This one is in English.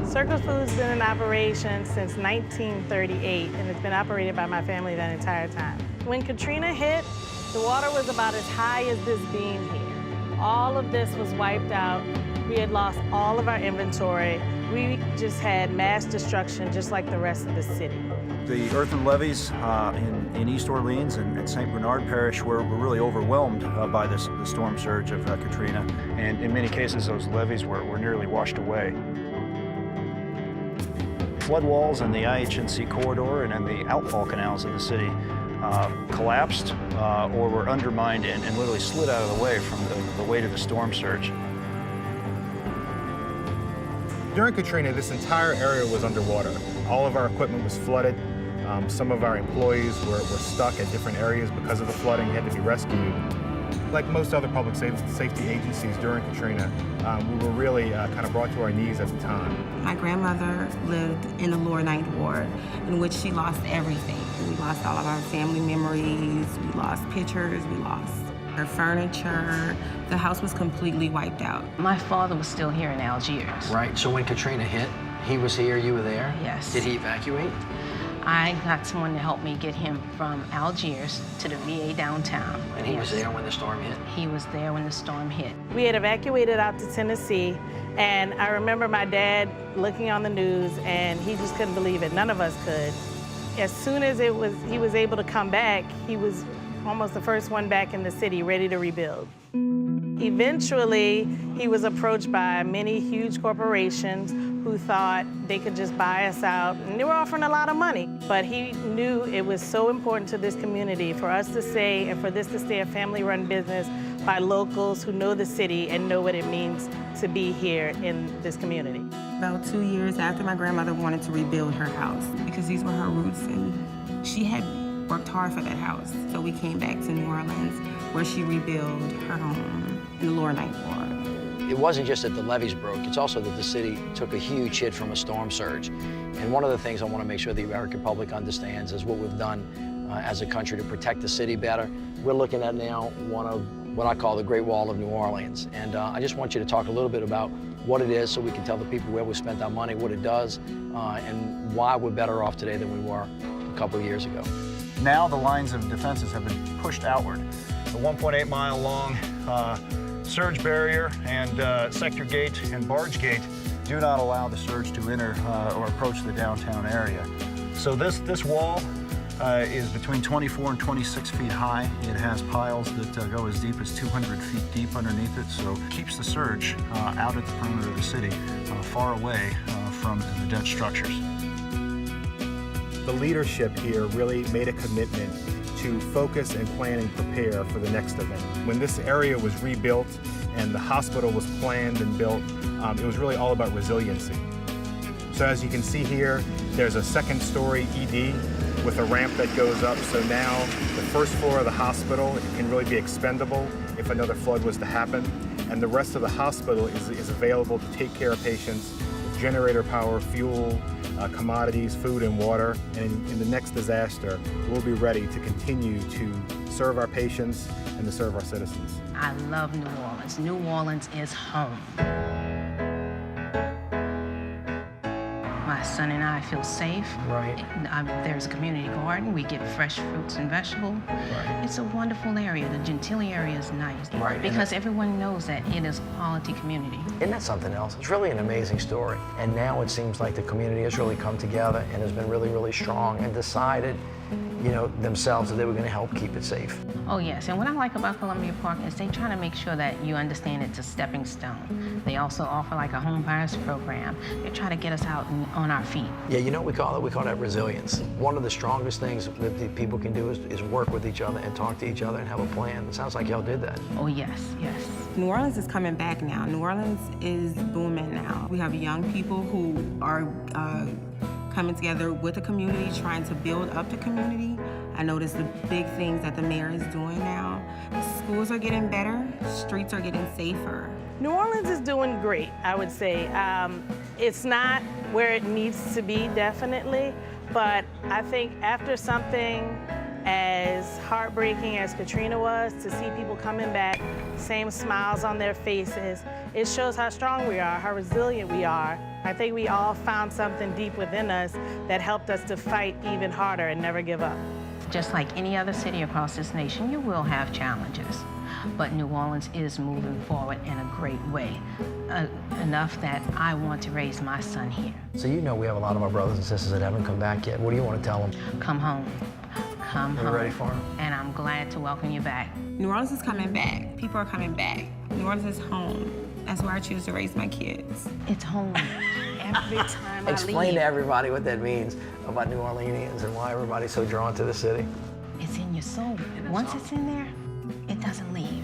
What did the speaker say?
Circle Food's been in operation since 1938, and it's been operated by my family that entire time. When Katrina hit, the water was about as high as this beam here. All of this was wiped out. We had lost all of our inventory. We just had mass destruction, just like the rest of the city. The earthen levees in East Orleans and St. Bernard Parish were really overwhelmed by the storm surge of Katrina. And in many cases, those levees were nearly washed away. Flood walls in the IHNC corridor and in the outfall canals of the city collapsed or were undermined and literally slid out of the way from the weight of the storm surge. During Katrina, this entire area was underwater. All of our equipment was flooded. Some of our employees were stuck at different areas because of the flooding, had to be rescued. Like most other public safety agencies during Katrina, we were really kind of brought to our knees at the time. My grandmother lived in the lower ninth ward, in which she lost everything. We lost all of our family memories, we lost pictures, we lost her furniture. The house was completely wiped out. My father was still here in Algiers. Right, so when Katrina hit, he was here, you were there? Yes. Did he evacuate? I got someone to help me get him from Algiers to the VA downtown. And he was there when the storm hit? He was there when the storm hit. We had evacuated out to Tennessee, and I remember my dad looking on the news, and he just couldn't believe it. None of us could. As soon as he was able to come back, he was almost the first one back in the city, ready to rebuild. Eventually, he was approached by many huge corporations who thought they could just buy us out, and they were offering a lot of money. But he knew it was so important to this community for us to stay and for this to stay a family-run business by locals who know the city and know what it means to be here in this community. About 2 years after my grandmother wanted to rebuild her house, because these were her roots, and she had worked hard for that house. So we came back to New Orleans, where she rebuilt her home in the lower ninth ward. It wasn't just that the levees broke, it's also that the city took a huge hit from a storm surge. And one of the things I want to make sure the American public understands is what we've done as a country to protect the city better. We're looking at now one of what I call the Great Wall of New Orleans. And I just want you to talk a little bit about what it is so we can tell the people where we spent our money, what it does, and why we're better off today than we were a couple of years ago. Now the lines of defenses have been pushed outward. The 1.8-mile long surge barrier and sector gate and barge gate do not allow the surge to enter or approach the downtown area. So this wall is between 24 and 26 feet high. It has piles that go as deep as 200 feet deep underneath it, so it keeps the surge out at the perimeter of the city, far away from the dead structures. The leadership here really made a commitment to focus and plan and prepare for the next event. When this area was rebuilt and the hospital was planned and built, it was really all about resiliency. So as you can see here, there's a second-story ED with a ramp that goes up, so now the first floor of the hospital can really be expendable if another flood was to happen, and the rest of the hospital is available to take care of patients with generator power, fuel, commodities, food, and water, and in the next disaster, we'll be ready to continue to serve our patients and to serve our citizens. I love New Orleans. New Orleans is home. My son and I feel safe. Right. There's a community garden. We get fresh fruits and vegetables. Right. It's a wonderful area. The Gentilly area is nice. Right. Because everyone knows that it is a quality community. Isn't that something else? It's really an amazing story. And now it seems like the community has really come together and has been really, really strong and decided, you know, themselves that they were going to help keep it safe. Oh, yes. And what I like about Columbia Park is they try to make sure that you understand it's a stepping stone. They also offer like a home buyers program. They try to get us out on our feet. Yeah, you know what we call it? We call that resilience. One of the strongest things that the people can do is work with each other and talk to each other and have a plan. It sounds like y'all did that. Oh, yes, yes. New Orleans is coming back now. New Orleans is booming now. We have young people who are coming together with the community, trying to build up the community. I noticed the big things that the mayor is doing now. The schools are getting better, streets are getting safer. New Orleans is doing great, I would say. It's not where it needs to be, definitely, but I think after something as heartbreaking as Katrina was, to see people coming back, same smiles on their faces, it shows how strong we are, how resilient we are. I think we all found something deep within us that helped us to fight even harder and never give up. Just like any other city across this nation, you will have challenges. But New Orleans is moving forward in a great way, enough that I want to raise my son here. So you know we have a lot of our brothers and sisters that haven't come back yet. What do you want to tell them? Come home. Come home. Are you ready for them? And I'm glad to welcome you back. New Orleans is coming back. People are coming back. New Orleans is home. That's where I choose to raise my kids. It's home. Every time I leave. Explain to everybody what that means about New Orleanians and why everybody's so drawn to the city. It's in your soul. Once it's in there, it doesn't leave.